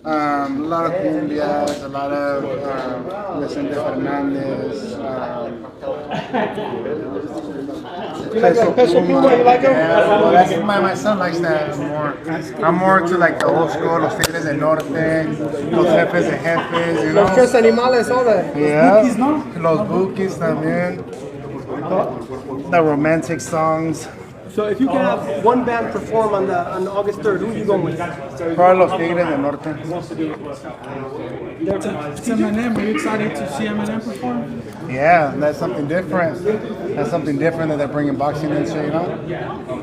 A lot of cumbias, a lot of Vicente Fernandez. You like Peso Pluma? You like him? Yeah, well, that's my son likes that more. I'm more into like the old school, Los Tigres del Norte, Los Jefes de Jefes, you know. Los Tres Animales, all that. Yeah, Los Bukis también. The romantic songs. So if you can have one band perform on the August 3rd, who are you going with? Probably Los Tigres del Norte. It's Eminem. Are you excited to see Eminem perform? Yeah, that's something different. That's something different that they're bringing boxing into, you know?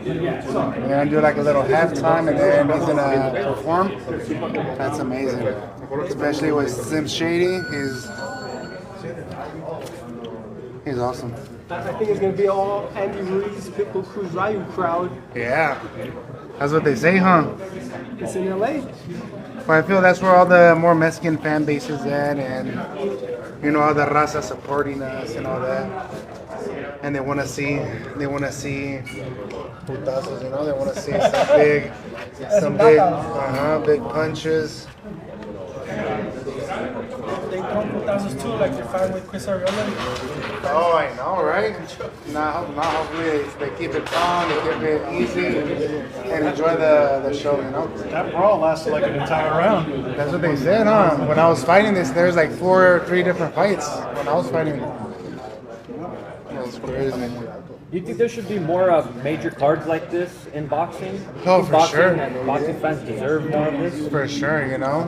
They're gonna do like a little halftime and then he's gonna perform. That's amazing. Especially with Slim Shady, he's awesome. I think it's going to be all Andy Ruiz, Pitbull Cruz, Ryu crowd. Yeah, that's what they say, huh? It's in LA. But I feel that's where all the more Mexican fan base is at, and you know all the raza supporting us and all that. And they want to see putazos, you know. They want to see some big punches. They come with thousands too, like your fight with Chris Ariola. Oh, I know, right? Now hopefully they keep it calm, they keep it easy, and enjoy the show, you know? That brawl lasted like an entire round. That's what they said, huh? When I was fighting this, there's like 3 different fights when I was fighting. That's crazy. Do you think there should be more major cards like this in boxing? Oh, for boxing sure. And boxing fans deserve more of this? For sure, you know.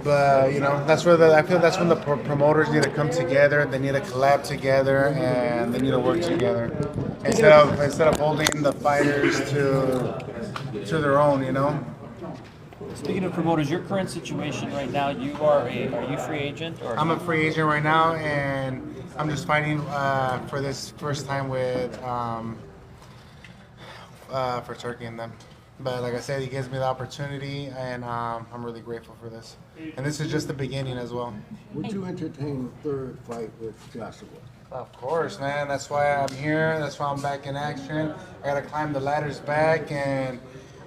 But you know, I feel that's when the promoters need to come together. They need to collab together, and they need to work together instead of holding the fighters to their own. You know. Speaking of promoters, your current situation right now, are you free agent or? I'm a free agent right now, and I'm just fighting for this first time with for Turkey and them. But like I said, he gives me the opportunity, and I'm really grateful for this. And this is just the beginning as well. Would you entertain a third fight with Joshua? Of course, man. That's why I'm here. That's why I'm back in action. I gotta climb the ladders back and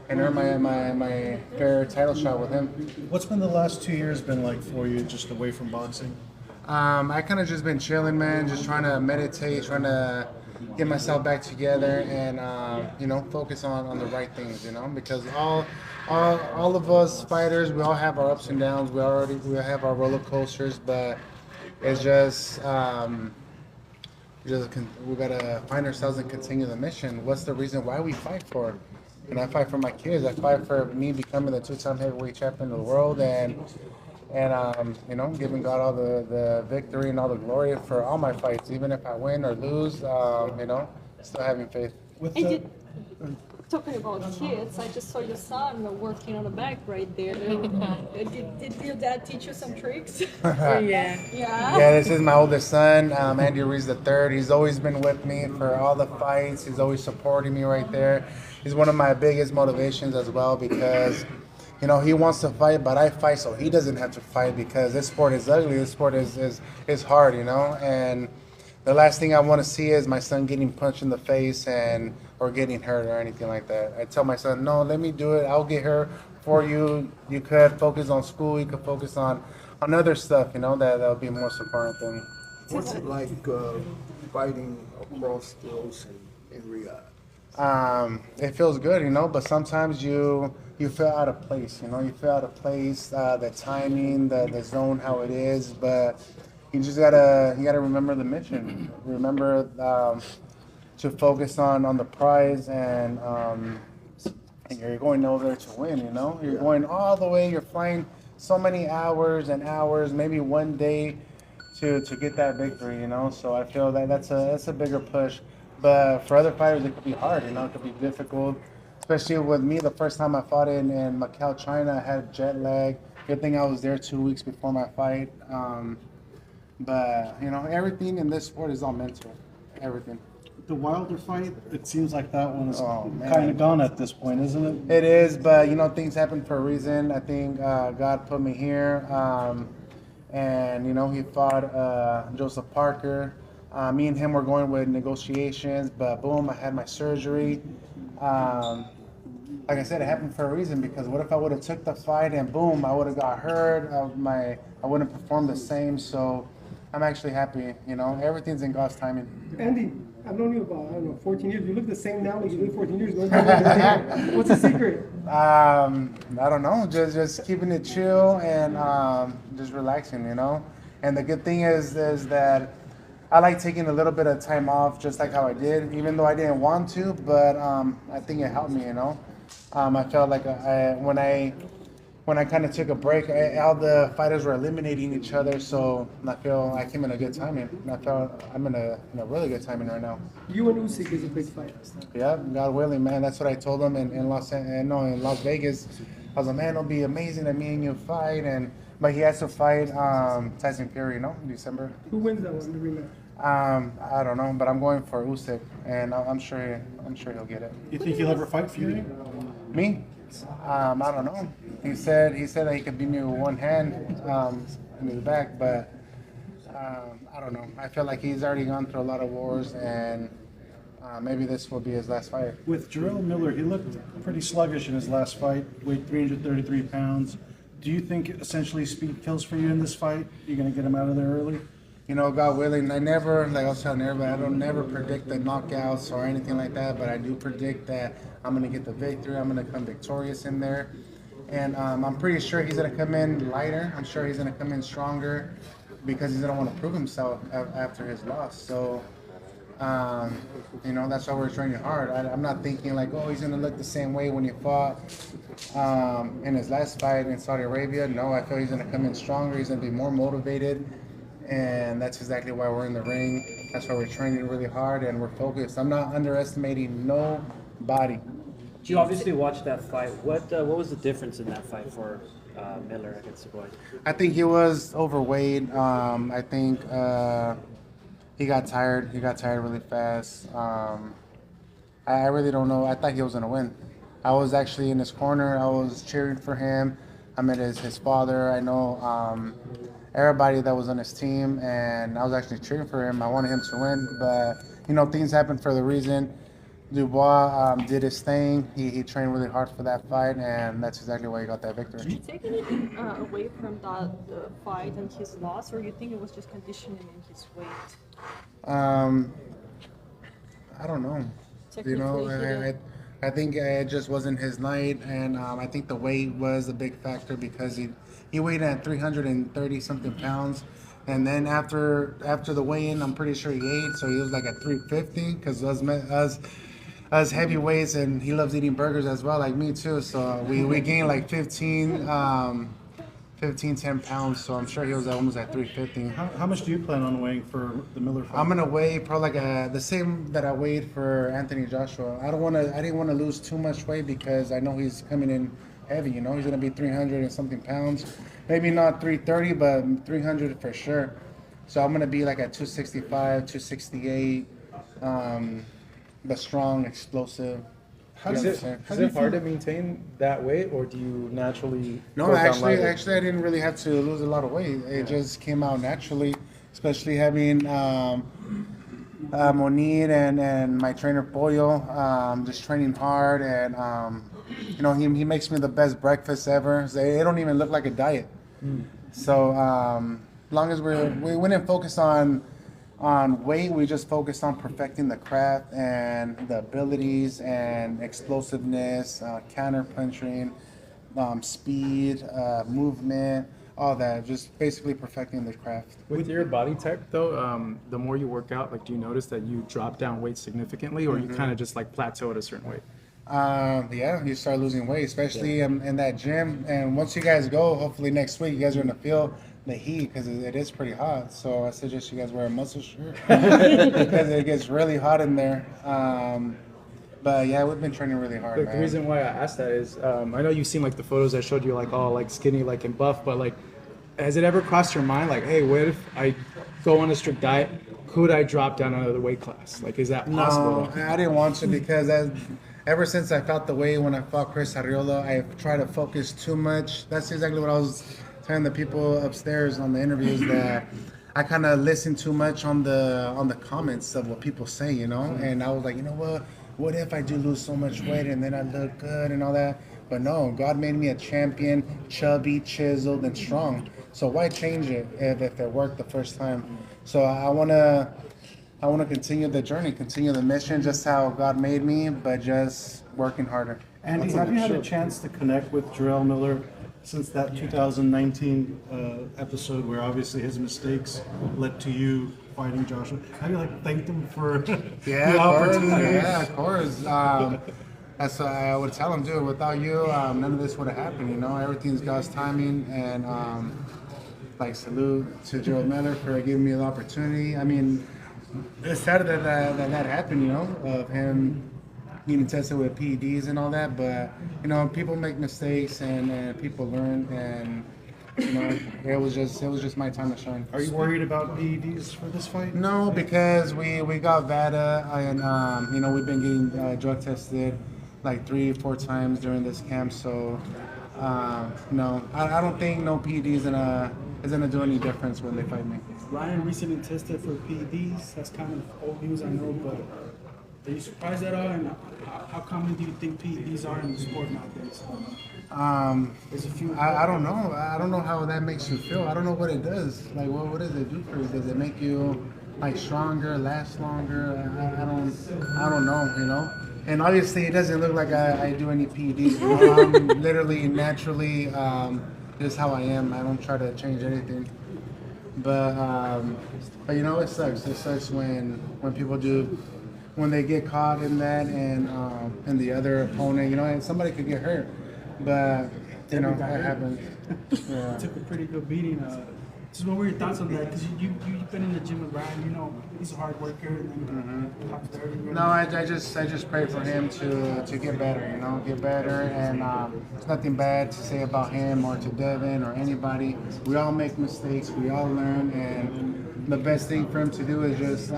earn my fair title shot with him. What's been the last 2 years been like for you, just away from boxing? I kind of just been chilling, man. Just trying to meditate, trying to get myself back together, and you know, focus on the right things. You know, because all of us fighters, we all have our ups and downs. We have our roller coasters, but it's just we gotta find ourselves and continue the mission. What's the reason why we fight for? And I fight for my kids. I fight for me becoming the 2-time heavyweight champion of the world, and you know, giving God all the victory and all the glory for all my fights, even if I win or lose. You know, still having faith. Talking about kids, I just saw your son working on the back right there. Did your dad teach you some tricks? Yeah. Yeah. This is my oldest son, Andy Ruiz III. He's always been with me for all the fights. He's always supporting me right there. He's one of my biggest motivations as well, because you know, he wants to fight, but I fight so he doesn't have to fight, because this sport is ugly. This sport is hard, you know. And the last thing I want to see is my son getting punched in the face or getting hurt or anything like that. I tell my son, no, let me do it. I'll get hurt for you. You could focus on school. You could focus on other stuff, you know, that'll be a more important thing. What's it like fighting across the ocean in Riyadh? It feels good, you know, but sometimes you feel out of place, you know. You feel out of place, the timing, the zone, how it is, but you just gotta remember the mission. Remember to focus on the prize, and you're going over there to win, you know. You're going all the way, you're flying so many hours and hours, maybe one day to get that victory, you know. So I feel that's a bigger push. But for other fighters, it could be hard, you know. It could be difficult, especially with me. The first time I fought in Macau, China, I had jet lag. Good thing I was there 2 weeks before my fight. But you know, everything in this sport is all mental. Everything. The Wilder fight, it seems like that one's man. kind of gone at this point, isn't it? It is, but you know, things happen for a reason. I think God put me here, and you know, he fought Joseph Parker. Me and him were going with negotiations, but boom, I had my surgery. like I said, it happened for a reason. Because what if I would have took the fight and boom, I would have got hurt. I wouldn't perform the same. So I'm actually happy. You know, everything's in God's timing. Andy, I've known you about, I don't know, 14 years. You look the same now like you did 14 years ago. What's the secret? I don't know, just keeping it chill and just relaxing, you know. And the good thing is that I like taking a little bit of time off, just like how I did, even though I didn't want to. But I think it helped me, you know. I felt like when I kind of took a break, all the fighters were eliminating each other, so I came in a good timing. I felt I'm in a really good timing right now. You and Usyk is a big fight. Yeah, God willing, man. That's what I told him in Las Vegas. I was like, man, it'll be amazing that me and you fight, but he has to fight Tyson Fury, you know, in December. Who wins that one, the rematch? I don't know, but I'm going for Usyk, and I'm sure he'll get it. You think he'll ever fight Fury? Me? I don't know. He said that he could beat me with one hand in his back, but I don't know. I feel like he's already gone through a lot of wars, and maybe this will be his last fight. With Jarrell Miller, he looked pretty sluggish in his last fight, weighed 333 pounds. Do you think essentially speed kills for you in this fight? You're going to get him out of there early? You know, God willing, I never, like I was telling everybody, I don't never predict the knockouts or anything like that, but I do predict that I'm going to get the victory. I'm going to come victorious in there. And I'm pretty sure he's going to come in lighter. I'm sure he's going to come in stronger because he's going to want to prove himself after his loss. So, you know, that's why we're training hard. I'm not thinking like, oh, he's going to look the same way when he fought in his last fight in Saudi Arabia. No, I feel he's going to come in stronger. He's going to be more motivated. And that's exactly why we're in the ring. That's why we're training really hard and we're focused. I'm not underestimating nobody. You obviously watched that fight. What was the difference in that fight for Miller against the boys? I think he was overweight. I think he got tired. He got tired really fast. I really don't know. I thought he was going to win. I was actually in his corner. I was cheering for him. I met his father. I know everybody that was on his team, and I was actually cheering for him. I wanted him to win, but, you know, things happen for the reason. Dubois did his thing. He trained really hard for that fight, and that's exactly why he got that victory. Did you take anything away from that fight and his loss, or you think it was just conditioning in his weight? I don't know. You know, I think it just wasn't his night, and I think the weight was a big factor because he weighed at 330 something pounds, and then after the weigh-in, I'm pretty sure he ate, so he was like at 350 because us heavyweights, and he loves eating burgers as well, like me too. So we gained like 10 pounds. So I'm sure he was almost at 350. How much do you plan on weighing for the Miller fight? I'm gonna weigh probably like the same that I weighed for Anthony Joshua. I didn't want to lose too much weight because I know he's coming in heavy. You know, he's gonna be 300 and something pounds. Maybe not 330, but 300 for sure. So I'm gonna be like at 265, 268. But strong, explosive. Is it hard to maintain that weight, or do you naturally? No, actually, I didn't really have to lose a lot of weight. It just came out naturally, especially having Monir and my trainer Pollo just training hard, and you know, he makes me the best breakfast ever. It don't even look like a diet. So as long as we wouldn't focus on weight, we just focused on perfecting the craft and the abilities and explosiveness, counter punching, speed, movement, all that. Just basically perfecting the craft. With your body type, though, the more you work out, like, do you notice that you drop down weight significantly, or you kind of just like plateau at a certain weight? Yeah, you start losing weight, especially in that gym. And once you guys go, hopefully next week, you guys are gonna feel the heat because it is pretty hot. So I suggest you guys wear a muscle shirt because it gets really hot in there. But yeah, we've been training really hard. The reason why I asked that is, I know you've seen like the photos I showed you, like all like skinny, like and buff, but like, has it ever crossed your mind, like, hey, what if I go on a strict diet? Could I drop down another weight class? Like, is that possible? No, I didn't want to because ever since I felt the way when I fought Chris Arriola, I tried to focus too much. That's exactly what I was telling the people upstairs on the interviews, that I kind of listened too much on the comments of what people say, you know. And I was like, you know what? what if I do lose so much weight and then I look good and all that? But no, God made me a champion, chubby, chiseled, and strong. So why change it if it worked the first time? So I wanna continue the journey, continue the mission, just how God made me, but just working harder. Andy, have you had a chance to connect with Jarrell Miller since that 2019 episode where obviously his mistakes led to you fighting Joshua? Have you thanked him for Yeah, the of course. opportunity? Yeah, of course. That's what I would tell him, dude. Without you, none of this would have happened. You know, everything's God's timing, and salute to Jarrell Miller for giving me the opportunity. I mean, it's sad that happened. You know, of him getting tested with PEDs and all that. But you know, people make mistakes, and people learn, and you know, it was just my time to shine. Are you worried about PEDs for this fight? No, because we got VADA, and you know, we've been getting drug tested like 3-4 times during this camp. So no, I don't think no PED is gonna do any difference when they fight me. Ryan recently tested for PEDs. That's kind of old news, I know, but are you surprised at all? And how common do you think PEDs are in the sport nowadays? There's a few. I don't know. I don't know how that makes you feel. I don't know what it does. Like, what does it do for you? Does it make you like stronger, last longer? I don't know. You know. And obviously, it doesn't look like I do any PEDs. You know? I'm literally naturally just how I am. I don't try to change anything. But you know, it sucks. It sucks when people do. When they get caught in that, and the other opponent, you know, and somebody could get hurt, but you know that happens. Yeah. Took a pretty good beating. Just what were your thoughts on that? Because you've been in the gym with Ryan, you know he's a hard worker. And then No, I just pray for him to get better, you know, get better, and there's nothing bad to say about him or to Devin or anybody. We all make mistakes, we all learn, and the best thing for him to do is just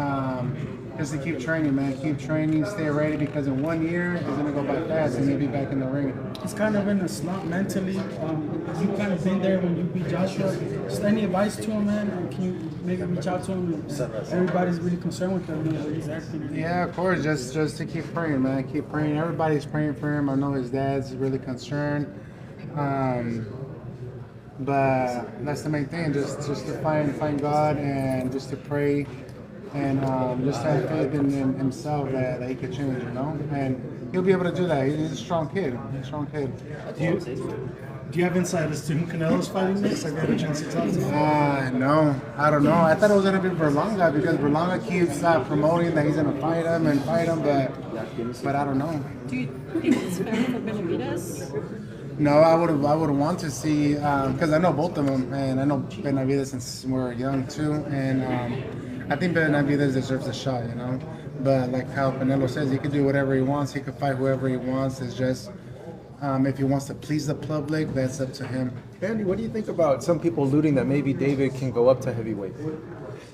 to keep training, man. Keep training, stay ready, because in 1 year it's gonna go by fast, and he'll be back in the ring. He's kind of in a slump mentally. You kind of been there when you beat Joshua. Just any advice to him, man? And can you maybe reach out to him? Everybody's really concerned with him, the way he's acting. Yeah, of course. Just to keep praying, man. Keep praying. Everybody's praying for him. I know his dad's really concerned. But that's the main thing. Just to find God and just to pray. And just have faith in himself that he could change, you know, and he'll be able to do that. He's a strong kid. Do you have insight as to who Canelo's fighting next? Have you had a chance to talk to him? No, I don't know. I thought it was gonna be Berlanga because Berlanga keeps promoting that he's gonna fight him, but I don't know. Do you think it's fair for Benavidez? No, I would want to see because I know both of them, and I know Benavidez since we were young too, and I think Benavidez deserves a shot, you know. But like how Canelo says, he can do whatever he wants. He can fight whoever he wants. It's just if he wants to please the public, that's up to him. Andy, what do you think about some people alluding that maybe David can go up to heavyweight?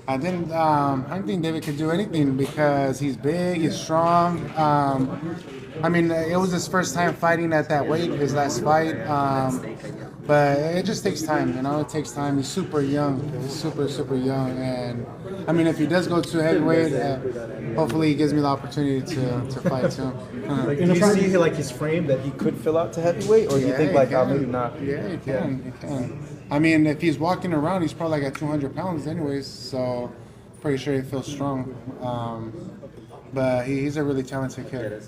I don't think David can do anything because he's big, he's strong. I mean, it was his first time fighting at that weight, his last fight. But it just takes time, you know. It takes time. He's super young. He's super young. And I mean, if he does go to heavyweight, hopefully he gives me the opportunity to fight too. Do you see like his frame that he could fill out to heavyweight, or do you think like maybe not? Yeah, he can. I mean, if he's walking around, he's probably like at 200 pounds anyways. So pretty sure he feels strong. But he's a really talented kid.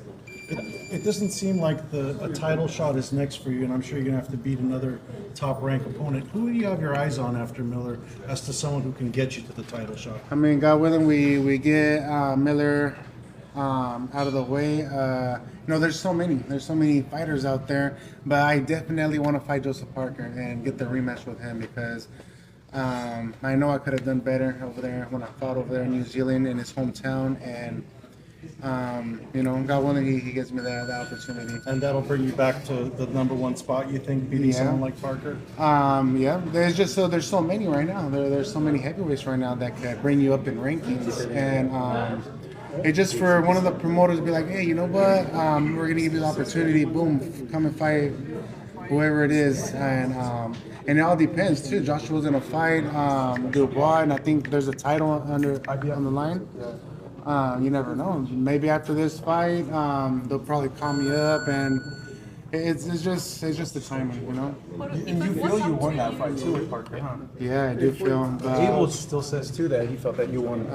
It doesn't seem like a title shot is next for you, and I'm sure you're going to have to beat another top-ranked opponent. Who do you have your eyes on after Miller as to someone who can get you to the title shot? I mean, God willing, we get Miller out of the way. You know, there's so many fighters out there, but I definitely want to fight Joseph Parker and get the rematch with him because I know I could have done better over there when I fought over there in New Zealand in his hometown, and you know, God willing, he gives me that opportunity. And that'll bring you back to the #1 spot, you think, beating someone like Parker? Yeah. There's so many right now. There's so many heavyweights right now that could bring you up in rankings, and it just for one of the promoters to be like, hey, you know what? We're gonna give you the opportunity. Boom, come and fight whoever it is, and it all depends too. Joshua's gonna fight Dubois, and I think there's a title on the line. You never know. Maybe after this fight, they'll probably call me up, and it's just the timing, you know. And you feel you won that fight too with Parker, huh? Yeah, I do feel. Abel still says too that he felt that you won.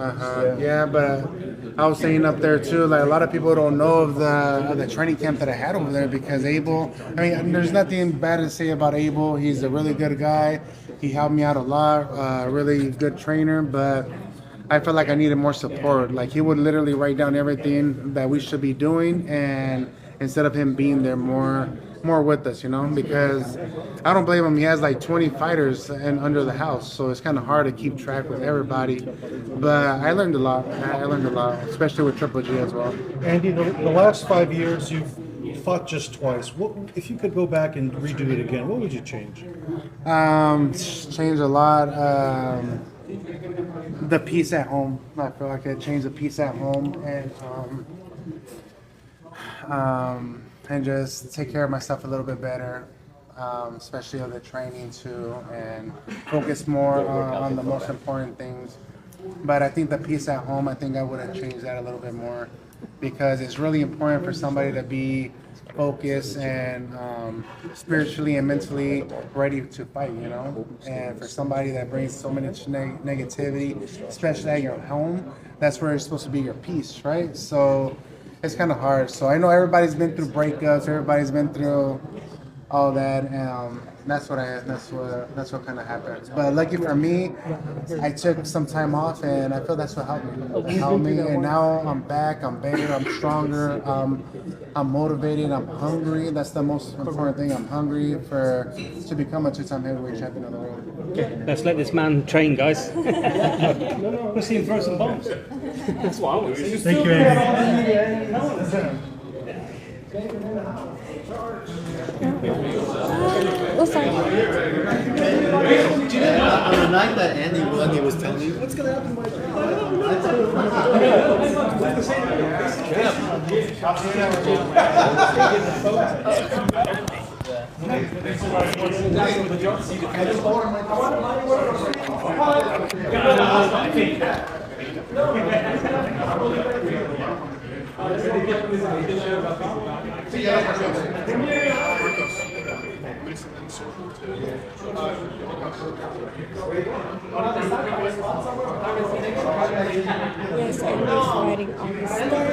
Yeah, but I was saying up there too, like a lot of people don't know of the training camp that I had over there because Abel. I mean, there's nothing bad to say about Abel. He's a really good guy. He helped me out a lot. Really good trainer, but I felt like I needed more support. Like he would literally write down everything that we should be doing, and instead of him being there more with us, you know, because I don't blame him. He has like 20 fighters and under the house, so it's kind of hard to keep track with everybody. But I learned a lot. Especially with Triple G as well. Andy, the last 5 years you've fought just twice. What if you could go back and redo it again? What would you change? Change a lot. The peace at home. I feel like it changed the peace at home, and just take care of myself a little bit better, especially of the training too, and focus more on the most important things. But I think the peace at home, I think I would have changed that a little bit more, because it's really important for somebody to be focused and spiritually and mentally ready to fight, you know. And for somebody that brings so much negativity, especially at your home, that's where it's supposed to be your peace, right? So it's kind of hard. So I know everybody's been through breakups, everybody's been through all that, and that's what kind of happened. But lucky for me, I took some time off, and I feel that's what helped me. And now I'm back. I'm better. I'm stronger. I'm motivated. I'm hungry. That's the most important thing. I'm hungry to become a 2-time heavyweight champion of the world. Okay, let's let this man train, guys. Let's see him throw some bombs. That's what I want to see. Thank you, Andy. Oh, sorry. On the night that Andy won, he was telling me, what's going to happen to my Yes, I'm fighting August 3rd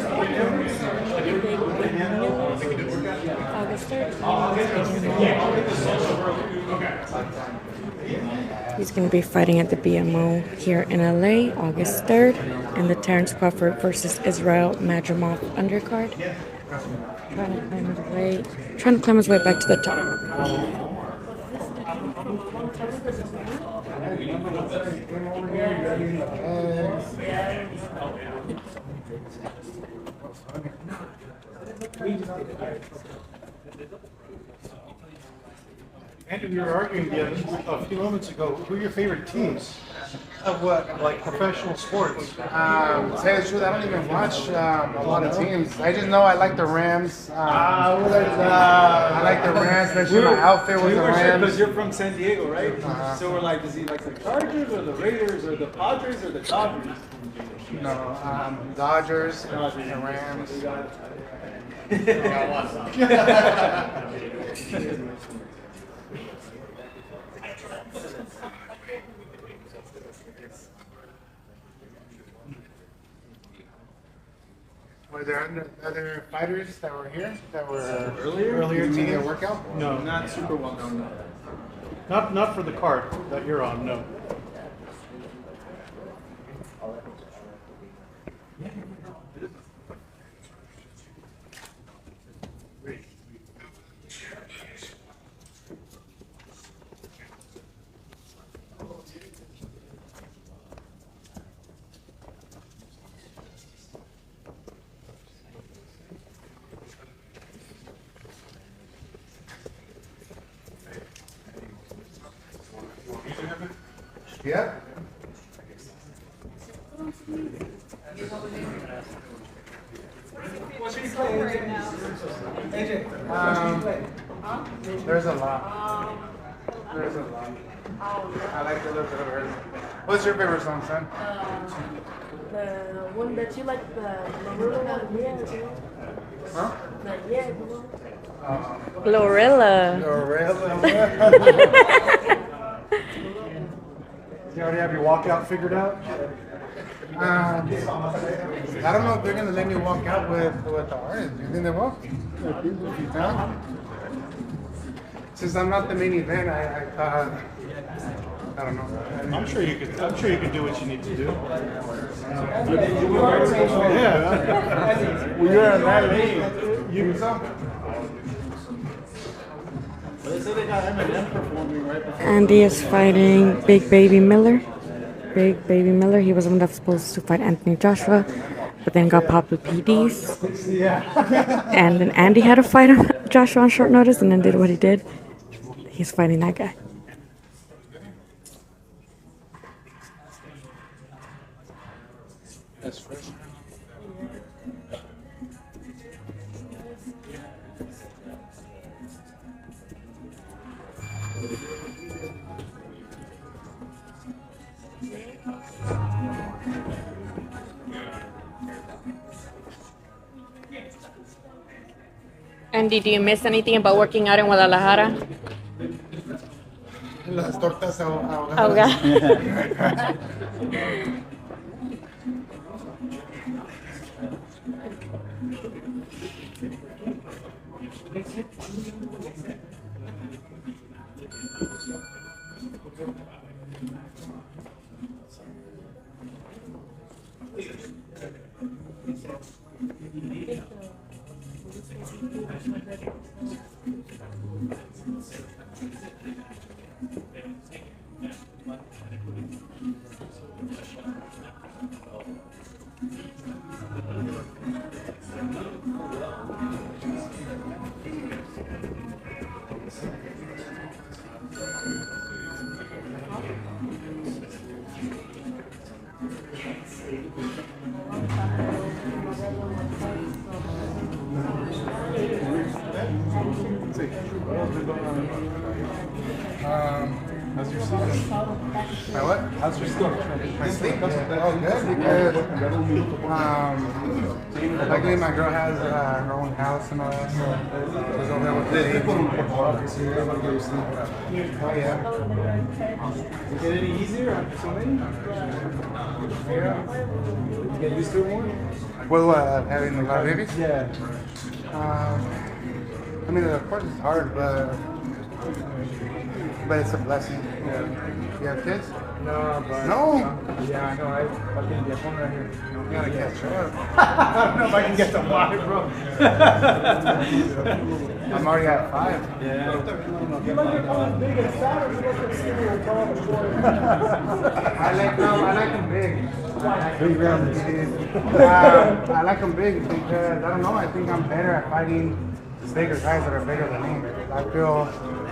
against Big Baby Miller. August 3rd. He's going to be fighting at the BMO here in LA, August 3rd, in the Terence Crawford versus Israel Madrimov undercard. Trying to climb his way back to the top. Andy, we were arguing a few moments ago. Who are your favorite teams? Of what? Like professional sports? To tell you the truth, I don't even watch a lot of teams. I just know I like the Rams. I like the Rams, especially my outfit was the Rams. Because you're from San Diego, right? So we're like, does he like the Chargers or the Raiders or the Padres or the Dodgers? No, Dodgers, and Rams. Were there other fighters that were here that were earlier to their workout? No, Not super well known. not for the card that you're on. No. Yeah. There's a lot. There's a lot. I like the look of her. What's your favorite song, son? The one that you like, the Huh? Glorilla. You already have your walkout figured out? I don't know if they're gonna let me walk out with the artist. Do you think they will? No? Since I'm not the main event, I thought I don't know. I'm sure you could do what you need to do. Yeah. Well, you're in that lane. You They say they got Eminem performing right before. Andy is fighting Big Baby Miller. Big Baby Miller. He was the one that was supposed to fight Anthony Joshua, but then got popped with PDs. And then Andy had to fight Joshua on short notice, and then did what he did. He's fighting that guy. That's fresh. Andy, do you miss anything about working out in Guadalajara? Las tortas ahogadas. How's your sleep? My what? How's your sleep? My sleep? Oh, good. Because luckily my girl has her own house and all that, so she's over there with the baby. Oh yeah. Did it get any easier after so many? Yeah. Did you get used to it more? Well, having a lot of babies? Yeah. I mean, of course it's hard, but it's a blessing. Yeah. You have kids? No, but... No? Yeah, I know. I fucking get one right here. You gotta catch up. I don't know if I can get to 5, bro. I'm already at 5. Yeah. You might get one big and fat, or you get skinny and tall and short. I like them big. Big round. I like them big because, I don't know, I think I'm better at fighting bigger guys that are bigger than me. I feel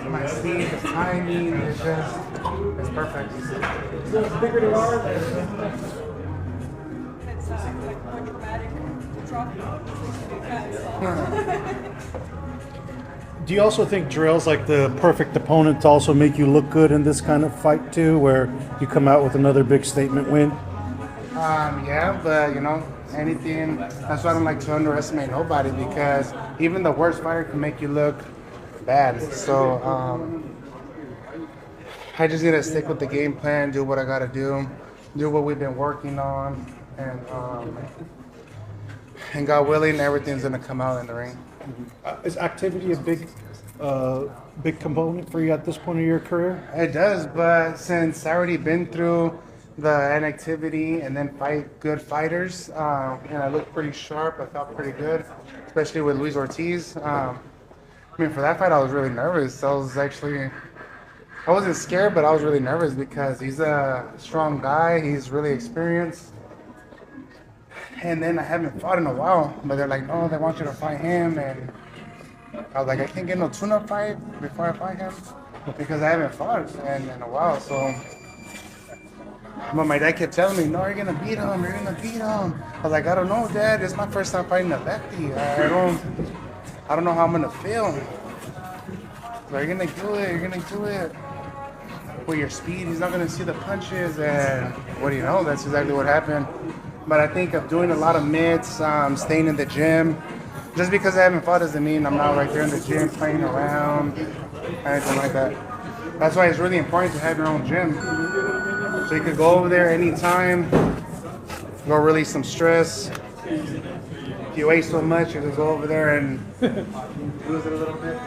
my speed, the timing, it's perfect. The bigger they are, Do you also think Jerel's like the perfect opponent to also make you look good in this kind of fight too, where you come out with another big statement win? Yeah, but you know, anything, that's why I don't like to underestimate nobody, because even the worst fighter can make you look bad. So I just need to stick with the game plan, do what I gotta do what we've been working on, and God willing, everything's gonna come out in the ring. Is activity a big component for you at this point of your career? It does, but since I already been through the inactivity and then fight good fighters, and I looked pretty sharp, I felt pretty good, especially with Luis Ortiz. I mean, for that fight, I was really nervous. I wasn't scared, but I was really nervous because he's a strong guy. He's really experienced. And then I haven't fought in a while, but they're like, no, they want you to fight him. And I was like, I can't get no tune-up fight before I fight him because I haven't fought in a while. So, but my dad kept telling me, no, you're gonna beat him. You're gonna beat him. I was like, I don't know, Dad. It's my first time fighting a lefty. I don't know how I'm gonna feel. But you're gonna do it. You're gonna do it. with your speed. He's not going to see the punches, and what do you know? That's exactly what happened. But I think of doing a lot of mitts, staying in the gym. Just because I haven't fought doesn't mean I'm not right there in the gym playing around, anything like that. That's why it's really important to have your own gym. So you could go over there anytime, go release some stress. If you weigh so much, you just go over there and lose it a little bit.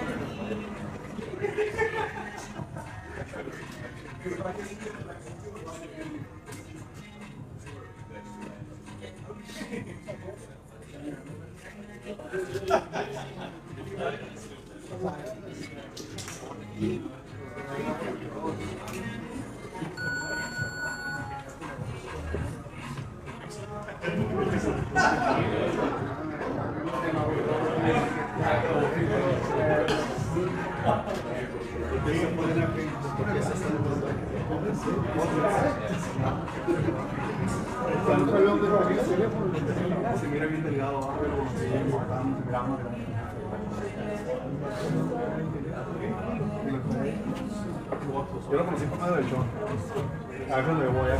Yo lo conocí por medio del show. A veces le voy a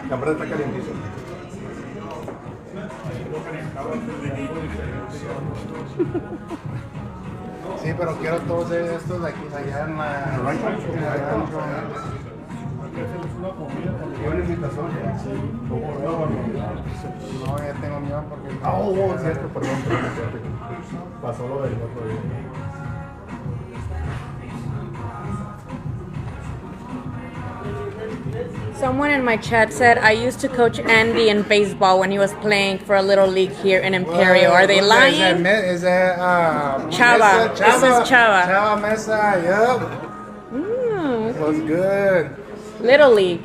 La verdad está calientísimo. Sí, pero quiero todos estos de aquí, allá en la rancho. Una invitación. No, ya tengo miedo porque... Oh, cierto, perdón. Pasó lo del otro día. Someone in my chat said I used to coach Andy in baseball when he was playing for a little league here in Imperial. Are they lying? Is that Chava. Mesa? This is Chava. Chava Mesa, yep. Was good. Little league.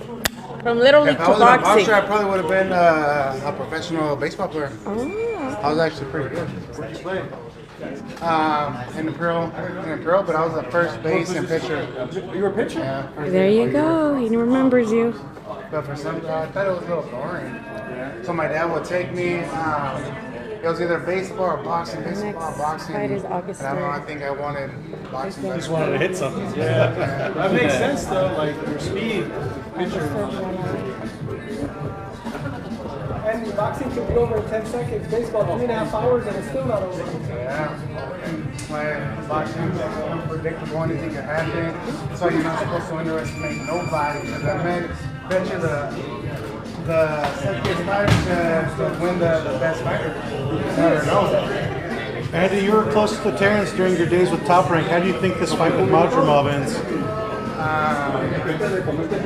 From little league If to I was a boxing. boxer, I probably would have been a professional baseball player. Oh. I was actually pretty good. Where'd you play? In Imperial, but I was at first base and pitcher. You were a pitcher? Yeah. first There base. you go. He remembers you. But for some, I thought it was a little boring. So my dad would take me. It was either baseball or boxing. Baseball, Next boxing. fight is August And I don't know, 3rd. I think I wanted boxing. better. Just wanted to hit something. Yeah, that makes sense though. Like your speed, pitcher. And boxing can be over in 10 seconds. Baseball, 3.5 hours, and it's still not over. Yeah. Like boxing is unpredictable. Anything can happen. That's why you're not supposed to underestimate nobody. Because I bet you the second fighter should win the best fighter. You never know. Andy, you were close to Terence during your days with Top Rank. How do you think this fight with Matchroom ends?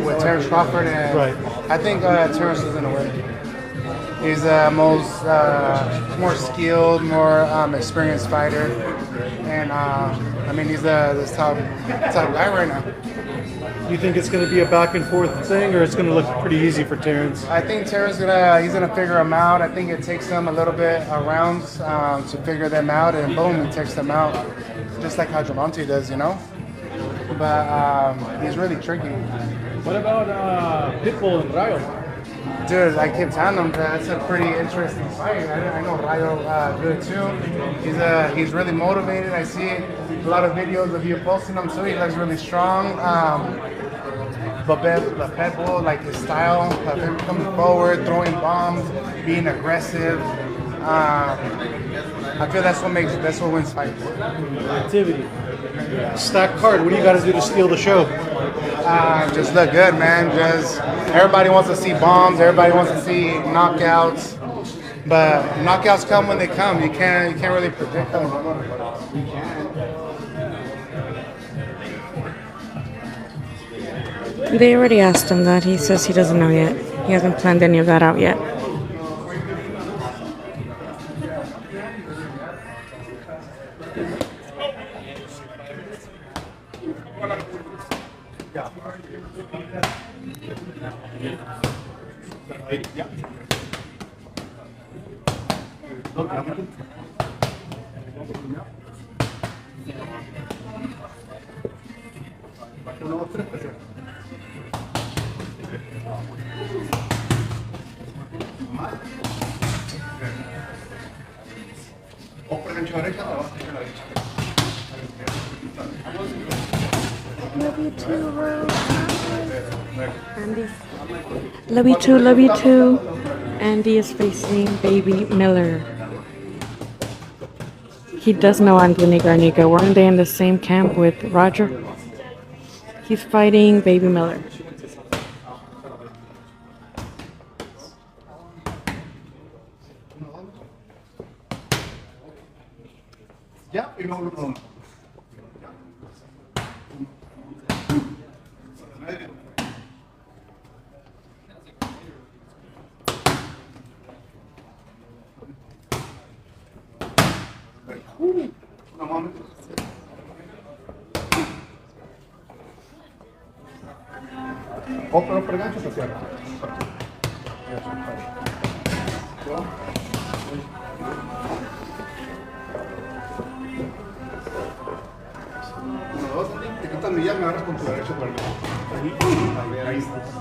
With Terence Crawford and Right. I think Terence is gonna win. He's more skilled, more experienced fighter, and I mean he's the top guy right now. Do you think it's going to be a back and forth thing, or it's going to look pretty easy for Terence? I think Terence he's gonna figure him out. I think it takes him a little bit of rounds to figure them out, and boom, he takes them out, just like how Javante does, you know. But he's really tricky. What about Pitbull and Riyadh? Dude, I keep telling him that's a pretty interesting fight. I know Riyadh good too. He's really motivated. I see a lot of videos of you posting him too. He looks really strong. But Pitbull, like his style of him coming forward, throwing bombs, being aggressive. I feel that's what wins fights. Activity. Stack card. What do you got to do to steal the show? Just look good, man. Just everybody wants to see bombs. Everybody wants to see knockouts. But knockouts come when they come. You can't really predict them. They already asked him that. He says he doesn't know yet. He hasn't planned any of that out yet. Love you too, Rose. Andy. Love you too, love you too. Andy is facing Baby Miller. He does know Anthony Garnica. Weren't they in the same camp with Roger? He's fighting Baby Miller. Ya, y luego uno. O pero gancho se cierra.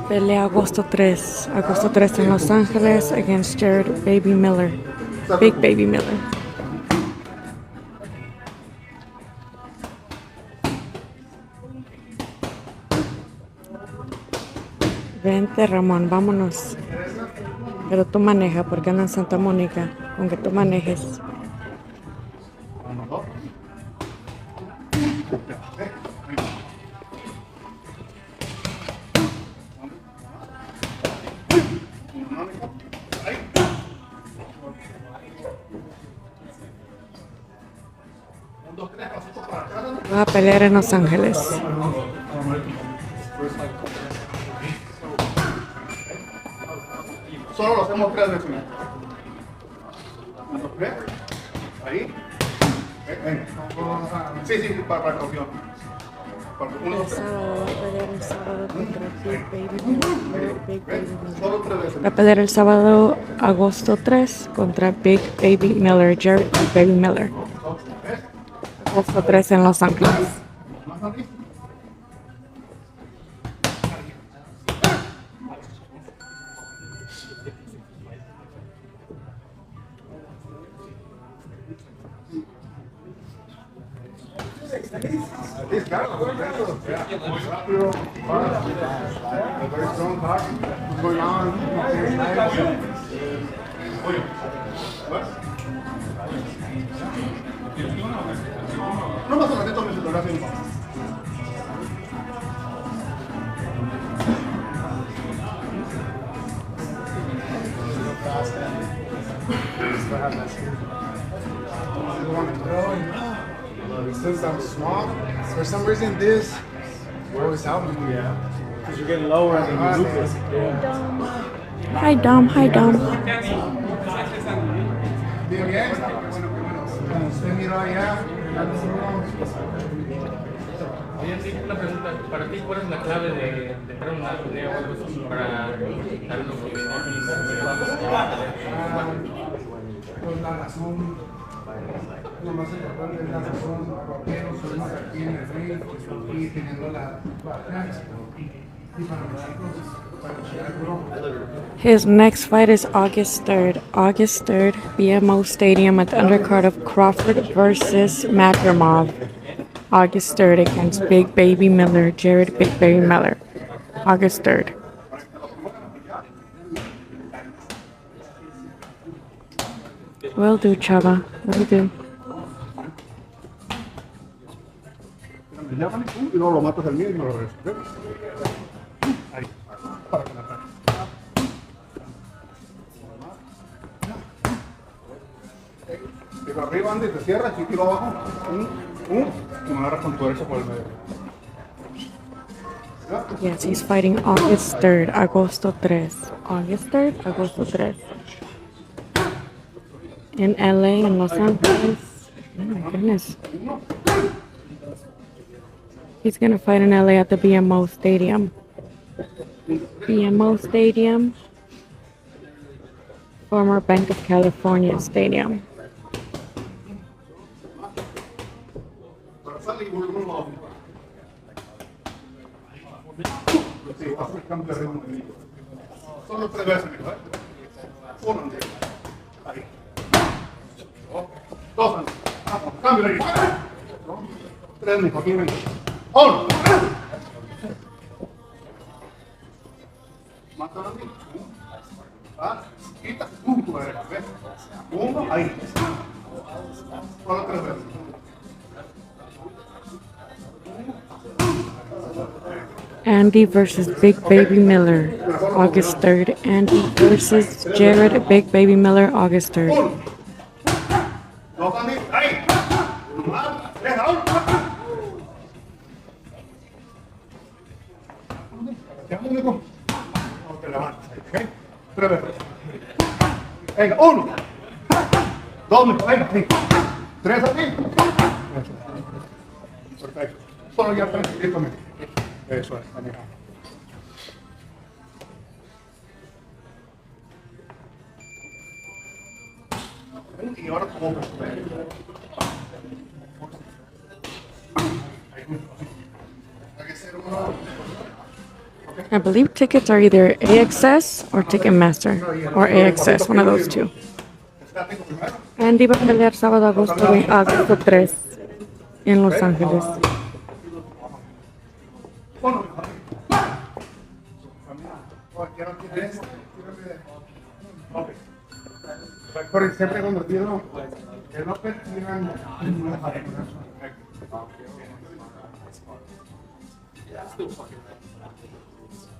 Pelea agosto 3. Agosto 3 en Los Ángeles against Jarrell Baby Miller. Big Baby Miller. Vente, Ramón, vámonos. Pero tú maneja, porque ando en Santa Mónica. Aunque tú manejes. Va a pelear en Los Ángeles. Solo lo hacemos 3 veces. ¿Ves? Ahí. Venga. Sí, sí, para el campeón. El sábado va a pelear el sábado contra Big Baby Miller. Solo 3 veces. Va a pelear el sábado agosto 3 contra Big Baby Miller, Jarrell Big Baby Miller. Agosto 3 en Los Ángeles. No pasa nada, tome fotografía. Since I'm small, for some reason this always helped me. Yeah. Because you're getting lower and then you loop it. Yeah. Hi Dom, hi Dom. Bien, bien. Como usted miró allá, Oye, Andy, una pregunta. Para ti, ¿cuál es la clave de entrar a una pelea o algo así para dar unos pues la razón, lo más importante es la razón, porque nosotros aquí en el ring y teniendo la chance y para nosotros, para llegar His next fight is August 3rd. August 3rd, BMO Stadium at the undercard of Crawford versus Matchroom. August 3rd against Big Baby Miller, Jarrell Big Baby Miller. August 3rd. Will do, Chava. Will do. y luego lo matas al mío y me lo regresas. Ahí, para que la saque. Tiro arriba, Andy, te cierras y tiro abajo. Y me agarras con tu derecha por el medio. Yes, he's fighting August 3rd, agosto 3. August 3rd, agosto 3. In LA, in Los Angeles. Oh my goodness. He's gonna fight in LA at the BMO Stadium. BMO Stadium. Former Bank of California Stadium. Solo 3 veces, ¿eh? 1, ahí. 2, cambio ahí. 3, mijo, aquí vengo. 1. Mátalo aquí. Quita, ¿ves? 1, ahí. Solo 3 veces. Andy versus Big Baby Miller, August 3rd. Andy versus Jarrell Big Baby Miller, August 3rd. Venga, 1, 2, venga, 3 aquí. Perfecto. Solo ya tranquilito. Eso es, amiga. Y ahora como I believe tickets are either AXS or Ticketmaster, or AXS, one of those two. Andy va a pelear sábado agosto 3 en Los Ángeles. Siempre cuando quiero que no persigan.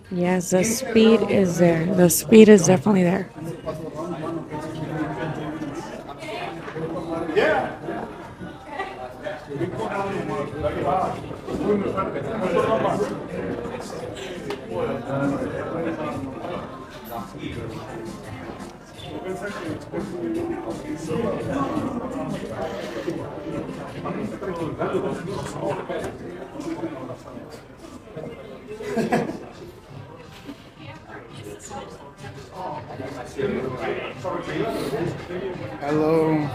Yes, the speed is there. The speed is definitely there. Hello.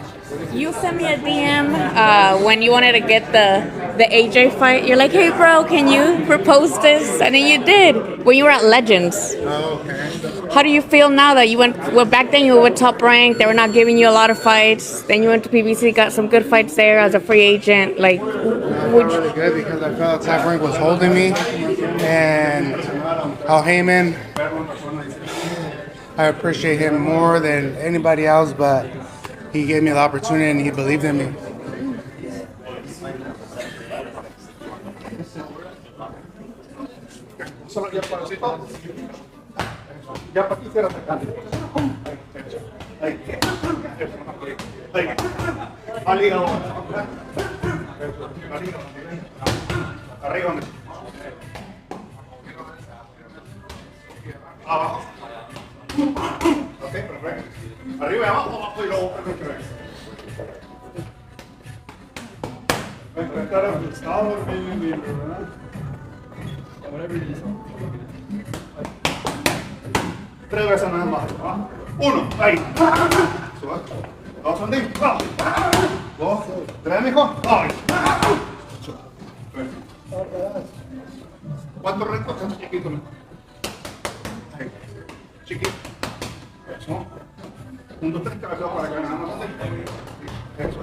You sent me a DM when you wanted to get the AJ fight. You're like, hey, bro, can you propose this? And then you did when you were at Legends. Oh, okay. How do you feel now that you went? Well, back then you were with Top Rank. They were not giving you a lot of fights. Then you went to PBC, got some good fights there as a free agent. Like, I felt really good because I felt Top Rank was holding me, and Al Heyman, I appreciate him more than anybody else, but he gave me the opportunity and he believed in me. Ya para aquí cierra atacando. Ahí. Ahí. Al hígado. Arriba. Abajo. Ok, perfecto. Arriba y abajo, abajo y luego perfecto. Estaba dormido, ¿verdad? Whatever it is. 3 veces nada más. 1, ahí. 2, Andy. 2, 3, mijo. Ahí. 4 rectos, eso chiquito. Ahí. Chiquito. Eso. 1, 2, 3, cabezado para acá. Nada más. Eso.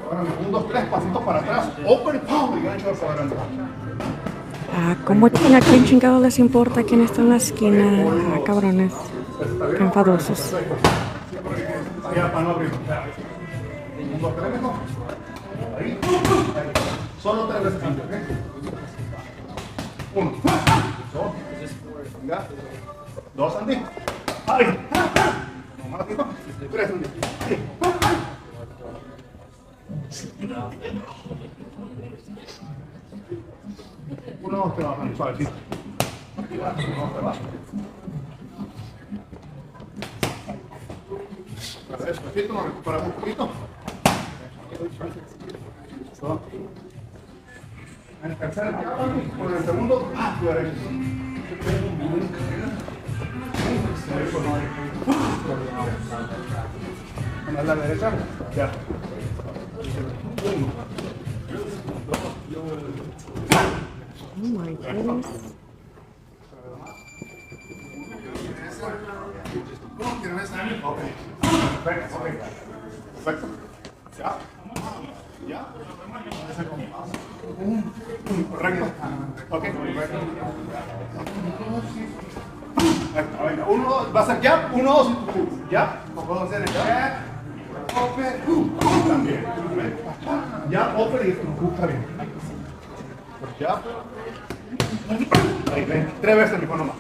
Ahora 1, 2, 3, pasitos para atrás. Open, pum, y gancho para adelante. ¿Cómo a quién chingado les importa quién está en la esquina? Cabrones. Qué enfadosos. Allá para no abrir. 1, 2, 3, mijo. Ahí. Solo 3 veces antes, ¿ok? 1. Venga. 2, Andy. Ahí. No más, mijo. 3, Andy. Ahí. 1, te bajan suavecito. Aquí va, 1, te bajan. Despacito, nos recuperamos un poquito. En el tercer con el segundo, tu derecho. ¿A la derecha? Ya. Oh my goodness. Perfecto. Ya. Ya. Correcto. Ok. Venga, uno, va a ser jab, 1, 2 y tu jab. No puedo hacer el jab. Open, también. Jab, open y tu también. Jab. Ahí, ven. 3 veces, mi hijo, nomás.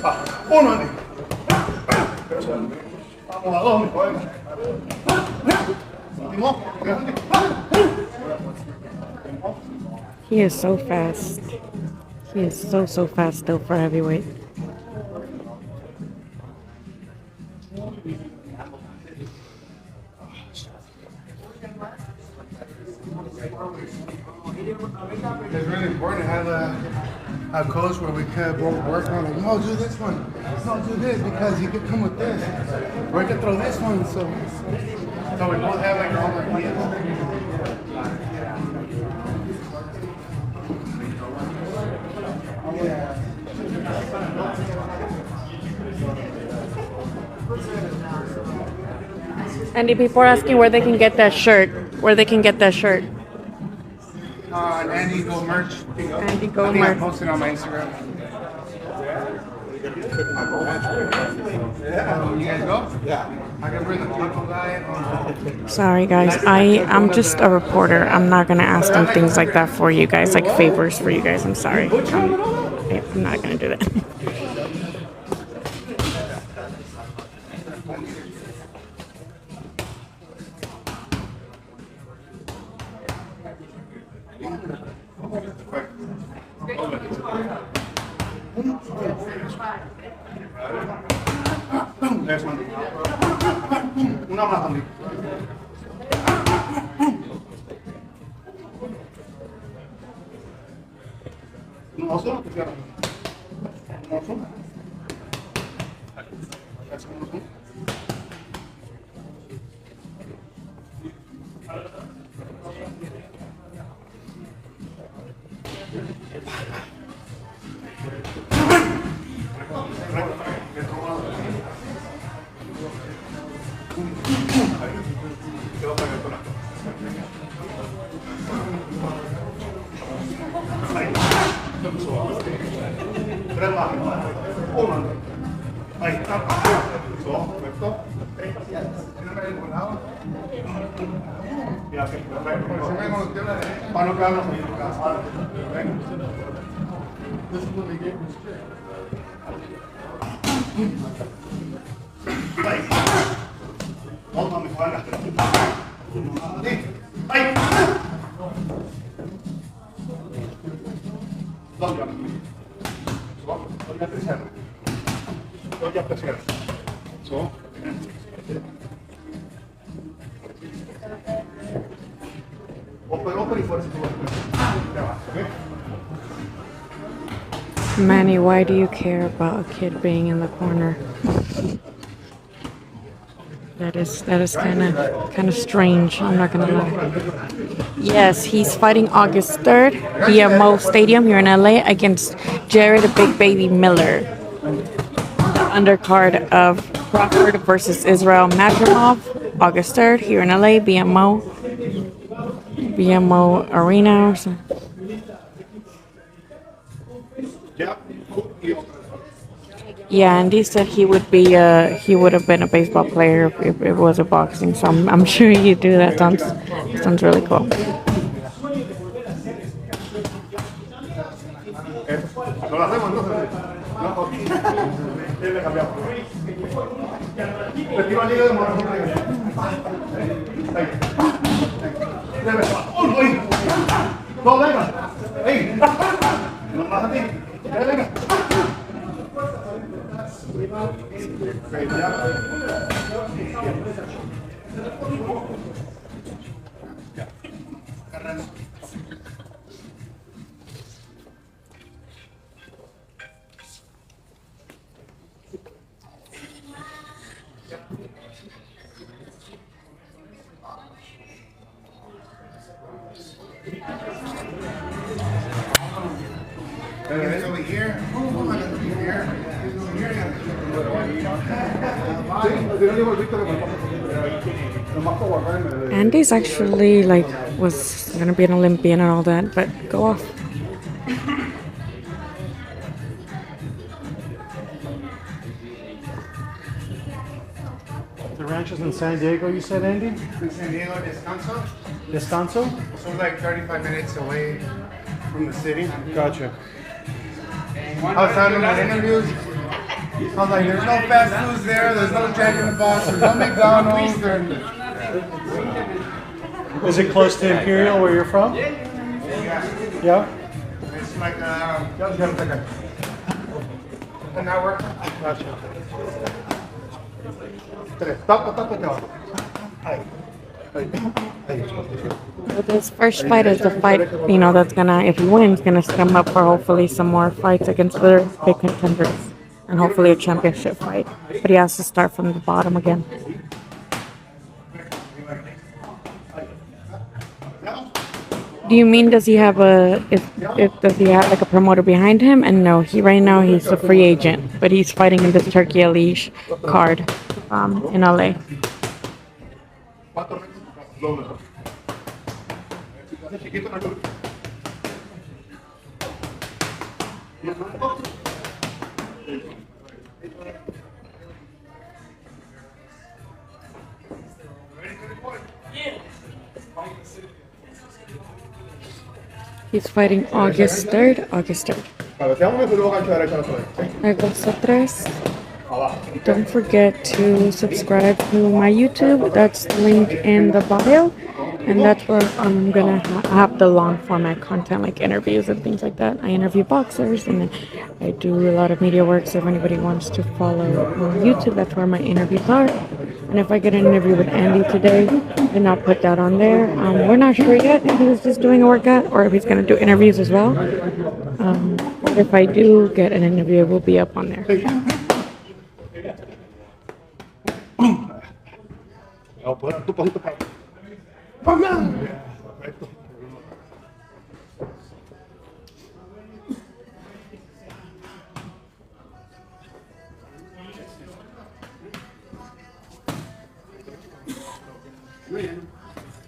Va. 1, Andy. Vamos a 2, mi hijo, venga. Último. He is so fast. He is so fast still for heavyweight. It's really important to have a coach where we could both work on like, no, do this one, no, do this, because you could come with this. Or you could throw this one, so we both have like all our ideas. Andy, people are asking where they can get that shirt. Where they can get that shirt. Andy Go merch. Andy Go I think I merch. posted on my Instagram. You guys go? Yeah. I can bring the people guy. Sorry guys, I'm just a reporter. I'm not gonna ask them things like that for you guys, like favors for you guys. I'm sorry. I'm not gonna do that. Una más, Andy. Un oso, un oso. Ahí está. Perfecto. Ya, perfecto. Para no quedarnos ahí en casa. Venga. Ahí. Vamos, mi Juana. Ahí. ¿Dónde? Voy a presionar. Voy a presionar. Open y fuerza. Manny, why do you care about a kid being in the corner? That is kind of strange. I'm not gonna lie. Yes, he's fighting August 3rd, BMO Stadium here in LA against Jarrell Big Baby Miller. The undercard of Crawford versus Israel Madrimov, August 3rd here in LA, BMO Arena or something. Yeah, Andy said he would have been a baseball player if it was a boxing. So I'm sure you do. That sounds really cool. It's over here. Andy's actually like was gonna be an Olympian and all that, but go off. The ranch is in San Diego, you said, Andy? In San Diego, Descanso. Descanso? So it's like 35 minutes away from the city. Gotcha. I was telling them at interviews, I was like, there's no fast foods there, there's no Jack in the Box, there's no McDonald's. Is it close to Imperial where you're from? Yeah? It's like an hour. Gotcha. Well, this first fight is the fight, you know, that's gonna, if he wins, gonna set him up for hopefully some more fights against other big contenders and hopefully a championship fight. But he has to start from the bottom again. Do you mean does he have a does he have like a promoter behind him? And no, right now he's a free agent, but he's fighting in this Turkey Elite card in LA. He's fighting August 3rd. August 3rd. Agosto 3. Don't forget to subscribe to my YouTube. That's the link in the bio. And that's where I'm gonna have the long format content like interviews and things like that. I interview boxers and I do a lot of media work. So if anybody wants to follow on YouTube, that's where my interviews are. And if I get an interview with Andy today, then I'll put that on there. We're not sure yet if he's just doing a workout or if he's gonna do interviews as well. If I do get an interview, it will be up on there.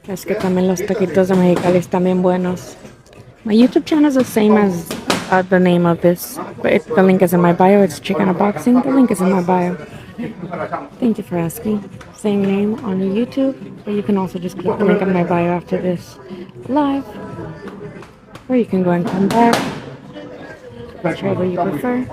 Es que también los taquitos de Mexicali están bien buenos. My YouTube channel is the same as the name of this, but the link is in my bio. It's Xicana Boxing. The link is in my bio. Thank you for asking. Same name on YouTube, but you can also just click the link in my bio after this live, or you can go and come back, whichever you prefer.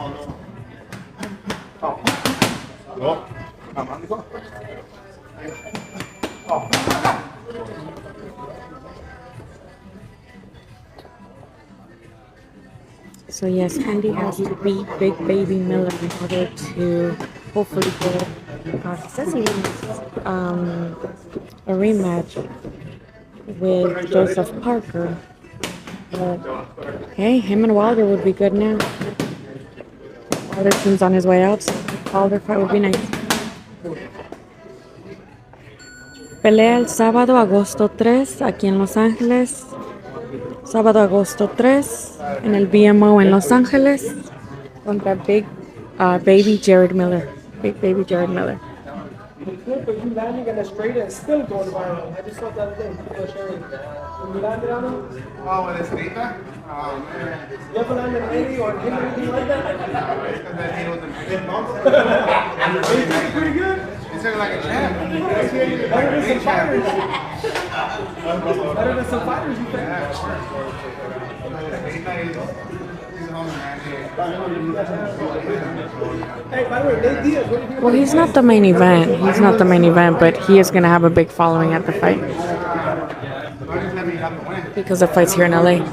So yes, Andy has to beat Big Baby Miller in order to hopefully get he says he wants a rematch with Joseph Parker. But hey, him and Wilder would be good now. Wilder seems on his way out, so Wilder fight would be nice. Pelea el sábado, agosto 3, aquí en Los Ángeles. Sábado, agosto 3, en el BMO en Los Ángeles, contra Big Baby Jarrell Miller. Big Baby Jarrell Miller. Good, but you landing in a straight and still going viral. I just saw that thing. People sharing. When you landed on him? Oh, with Salita? Oh, man. You ever landed 80 or hit anything like that? No, it's because that needle was in big bumps. It's pretty good. It's like a champ. Better than some fighters. Better than some fighters, you think? Yeah, Hey, by the way, Nate Diaz, what do you think? Well, he's not the main event. He's not the main event, but he is going to have a big following at the fight. Because the fight's here in LA. It's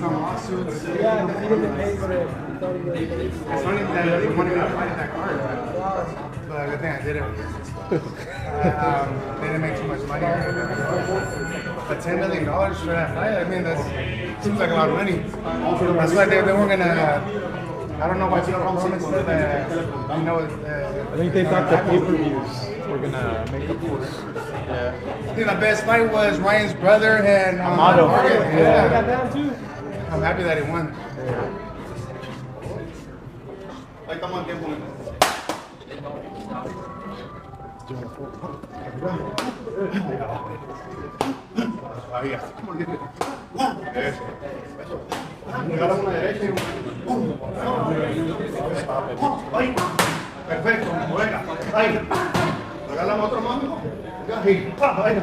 funny that he wanted me to fight that card, but good thing I did it. They didn't make too much money. But $10 million for that fight, I mean, that seems like a lot of money. That's why they weren't gonna. I don't know why people promised that. You know, I think they thought the pay-per-views were gonna make a boost. I think the best fight was Ryan's brother and Amado. Yeah. I got down too. I'm happy that he won. Ahí estamos en tiempo. Ahí, así como el diente. Eso. Llegar a una derecha y ahí. Perfecto. Venga. Ahí. Regálame otro mano. Ahí. Ahí.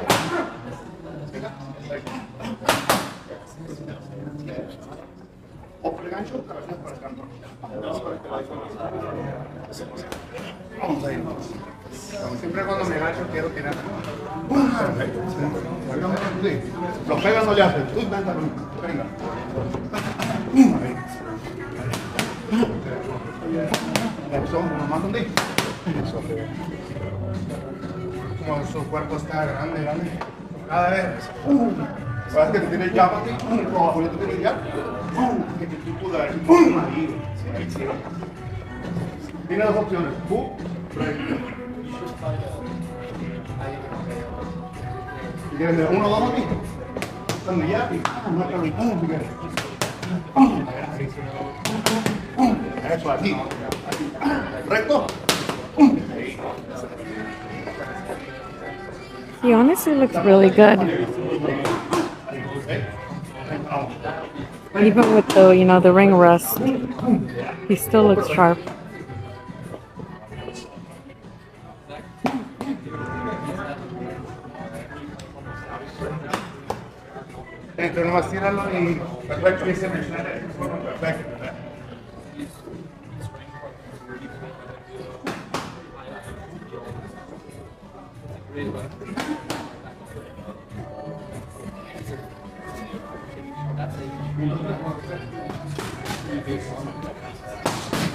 Ojo el gancho, cabeza para el canto. Vamos a ir. Siempre cuando me gacho quiero tirar. Lo pegas no le haces. Tú inténtalo. Venga. Eso, uno más donde. Como su cuerpo está grande. Cada vez. Sabes que tú tienes ya para ti. Abajo ya tú tienes ya. Que tú puedas ahí. Tiene dos opciones. Si quieres uno o dos aquí. Donde ya. Muéstralo y si quieres. Eso, aquí. Recto. He honestly looks really good. Even with the, the ring rust, he still looks sharp. Entonces nomás tíralo y perfecto. Perfecto.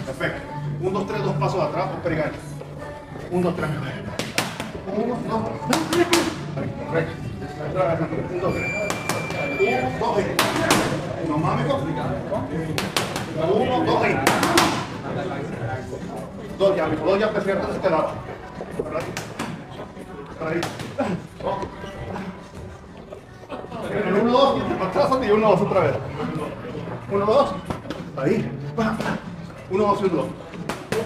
Perfecto. 1, 2, 3, 2 pasos atrás, un perigancho. 1, 2, 3. 1, 2, 3. Perfecto. 1, 2, 3. 1, 2, 3. 1 más, mijo. 1, 2, 3. 2 ya, mijo. 2 ya, perfecto, se quedaba. Para ahí. 1, 2, atrás y 1, 2 otra vez. 1, 2. Ahí. 1, 2 y 1, 2.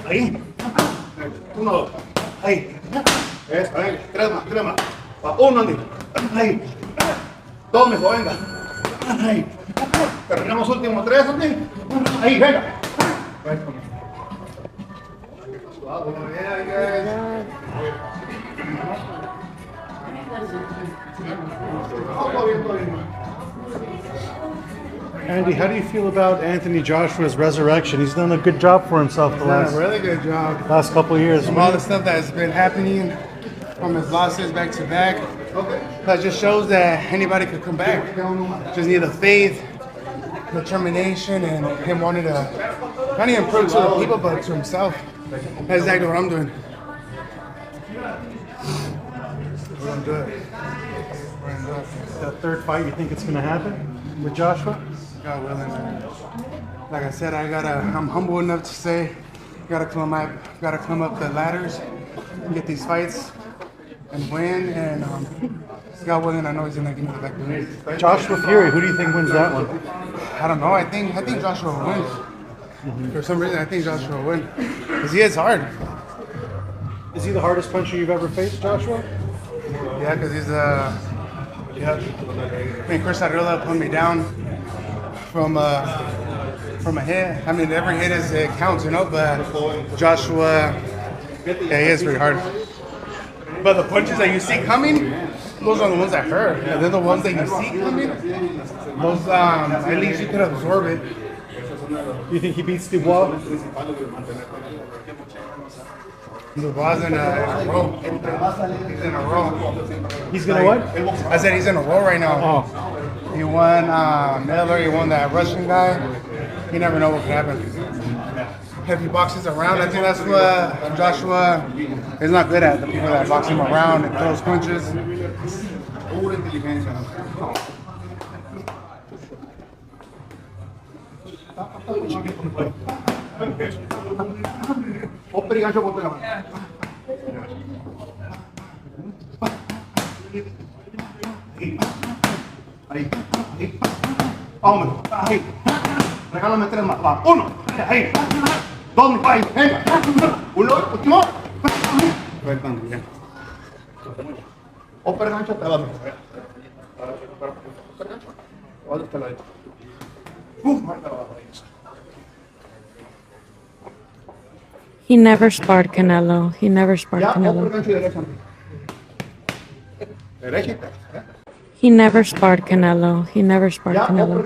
Ahí. 1, 2. Ahí. Eso, ahí. 3 más, 3 más. 1, Andy. Ahí. 2, mijo, venga. Ahí. Terminamos último 3, Andy. Ahí, venga. Andy, how do you feel about Anthony Joshua's resurrection? He's done a good job for himself the He's done last a really good job. last couple of years. From all the stuff that has been happening, from his losses back to back, that just shows that anybody could come back. Just need the faith, determination, and him wanting to not only improve to the people but to himself. That's exactly what I'm doing. We're gonna do it. We're gonna do it. That third fight, you think it's going to happen with Joshua? God willing, man. Like I said, I'm humble enough to say, gotta climb up the ladders, and get these fights, and win. And God willing, I know he's gonna give me the victory. Joshua Fury, who do you think wins that one? I don't know. I think Joshua will win. For some reason, I think Joshua will win because he is hard. Is he the hardest puncher you've ever faced, Joshua? Yeah, because he's yeah. I mean, Chris Jarrell put me down from a hit. I mean, every hit it counts, But Joshua, yeah, he is pretty hard. But the punches that you see coming, those are the ones that hurt. And then the ones that you see coming, those at least you could absorb it. You think he beats Dubois? Dubois in a row. He's in a row. He's gonna what? I said he's in a row right now. Oh. He won Miller. He won that Russian guy. You never know what could happen. If he boxes around, I think that's what Joshua is not good at. The people that box him around and throws punches. Open y gancho, bote la mano. Ahí, ahí. Vámonos, ahí. Regálame 3 más. Va. 1, ahí. 2, ahí. Venga. 1, último. Perfecto, bien. Open gancho, te vas. Open gancho. ¿Dónde está la derecha? Marca abajo. He never sparred Canelo. He never sparred Canelo. He never sparred Canelo. He never sparred Canelo.